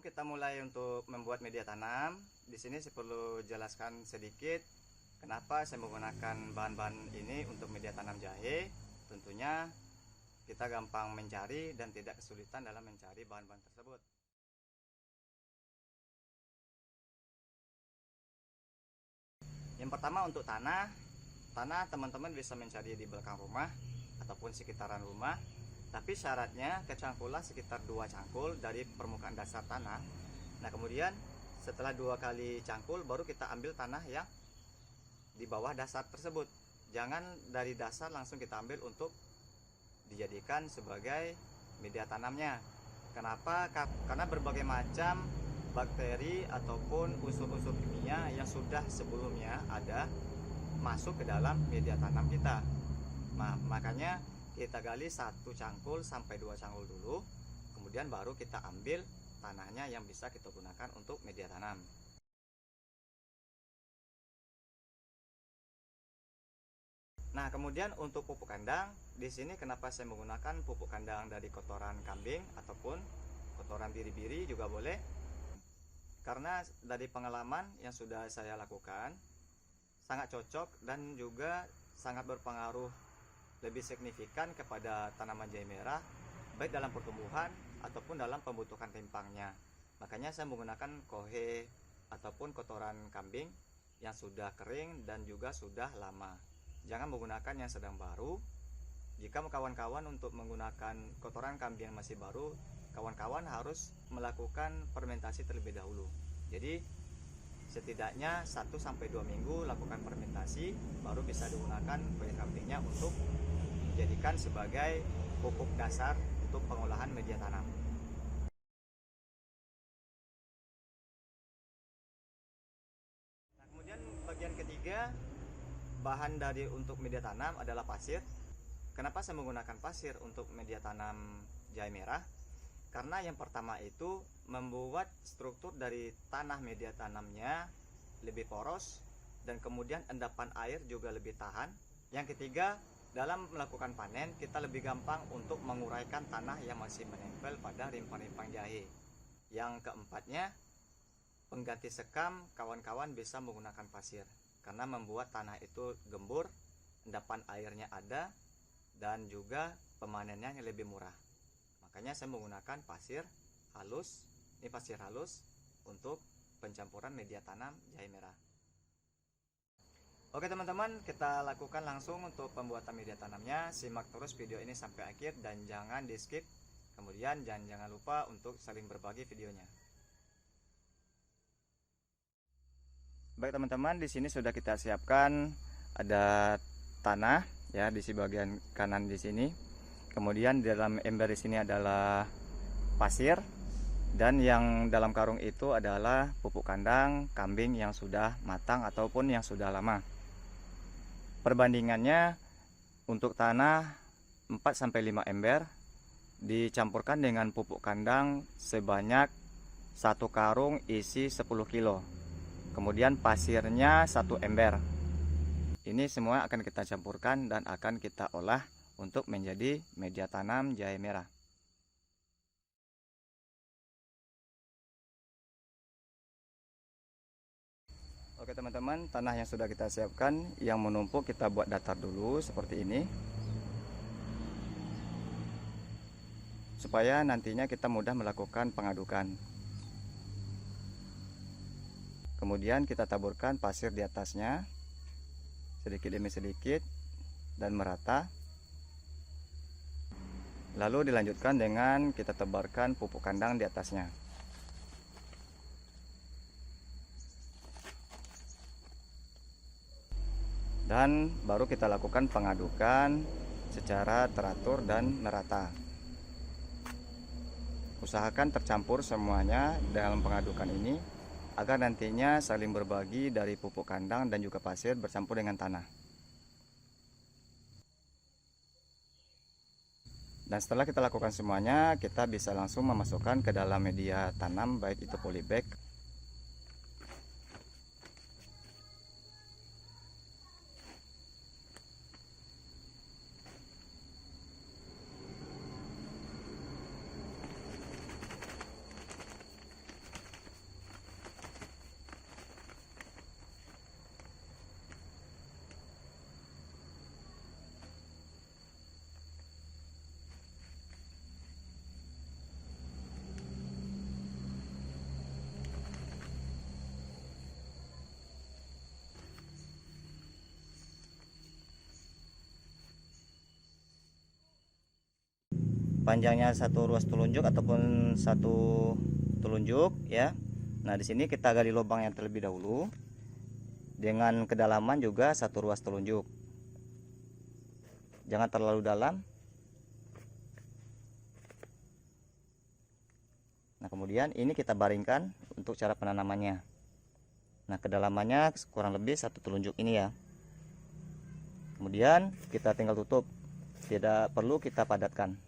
kita mulai untuk membuat media tanam. Di sini saya perlu jelaskan sedikit kenapa saya menggunakan bahan-bahan ini untuk media tanam jahe. Tentunya kita gampang mencari dan tidak kesulitan dalam mencari bahan-bahan tersebut. Yang pertama untuk tanah teman-teman bisa mencari di belakang rumah ataupun sekitaran rumah. Tapi syaratnya kecangkulan sekitar 2 cangkul dari permukaan dasar tanah. Nah kemudian setelah 2 kali cangkul baru kita ambil tanah yang di bawah dasar tersebut. Jangan dari dasar langsung kita ambil untuk dijadikan sebagai media tanamnya. Kenapa? Karena berbagai macam bakteri ataupun unsur-unsur kimia yang sudah sebelumnya ada masuk ke dalam media tanam kita. Nah makanya kita gali 1 cangkul sampai 2 cangkul dulu, kemudian baru kita ambil tanahnya yang bisa kita gunakan untuk media tanam. Nah, kemudian untuk pupuk kandang, di sini kenapa saya menggunakan pupuk kandang dari kotoran kambing ataupun kotoran biri-biri juga boleh. Karena dari pengalaman yang sudah saya lakukan sangat cocok dan juga sangat berpengaruh lebih signifikan kepada tanaman jahe merah, baik dalam pertumbuhan ataupun dalam pembentukan rimpangnya. Makanya saya menggunakan kohe ataupun kotoran kambing yang sudah kering dan juga sudah lama. Jangan menggunakan yang sedang baru. Jika kawan-kawan untuk menggunakan kotoran kambing yang masih baru, kawan-kawan harus melakukan fermentasi terlebih dahulu. Jadi setidaknya 1-2 minggu lakukan fermentasi, baru bisa digunakan kohe kambingnya untuk dijadikan sebagai pupuk dasar untuk pengolahan media tanam. Nah, kemudian bagian ketiga, bahan dari untuk media tanam adalah pasir. Kenapa saya menggunakan pasir untuk media tanam jahe merah? Karena yang pertama itu membuat struktur dari tanah media tanamnya lebih poros dan kemudian endapan air juga lebih tahan. Yang ketiga, dalam melakukan panen kita lebih gampang untuk menguraikan tanah yang masih menempel pada rimpang-rimpang jahe. Yang keempatnya, pengganti sekam kawan-kawan bisa menggunakan pasir karena membuat tanah itu gembur, endapan airnya ada, dan juga pemanennya lebih murah. Makanya saya menggunakan pasir halus, ini pasir halus untuk pencampuran media tanam jahe merah. Oke teman-teman, kita lakukan langsung untuk pembuatan media tanamnya. Simak terus video ini sampai akhir dan jangan di skip. Kemudian jangan lupa untuk saling berbagi videonya. Baik teman-teman, di sini sudah kita siapkan ada tanah ya di bagian kanan di sini. Kemudian di dalam ember di sini adalah pasir dan yang dalam karung itu adalah pupuk kandang kambing yang sudah matang ataupun yang sudah lama. Perbandingannya untuk tanah 4-5 ember dicampurkan dengan pupuk kandang sebanyak 1 karung isi 10 kilo. Kemudian pasirnya 1 ember. Ini semua akan kita campurkan dan akan kita olah untuk menjadi media tanam jahe merah. Oke teman-teman, tanah yang sudah kita siapkan yang menumpuk kita buat datar dulu seperti ini, supaya nantinya kita mudah melakukan pengadukan. Kemudian kita taburkan pasir di atasnya sedikit demi sedikit dan merata. Lalu dilanjutkan dengan kita tebarkan pupuk kandang di atasnya. Dan baru kita lakukan pengadukan secara teratur dan merata. Usahakan tercampur semuanya dalam pengadukan ini agar nantinya saling berbagi dari pupuk kandang dan juga pasir bercampur dengan tanah. Dan setelah kita lakukan semuanya, kita bisa langsung memasukkan ke dalam media tanam, baik itu polybag panjangnya satu ruas telunjuk ataupun satu telunjuk ya. Nah di sini kita gali lubang yang terlebih dahulu dengan kedalaman juga satu ruas telunjuk, jangan terlalu dalam. Nah kemudian ini kita baringkan untuk cara penanamannya. Nah kedalamannya kurang lebih satu telunjuk ini ya. Kemudian kita tinggal tutup, tidak perlu kita padatkan.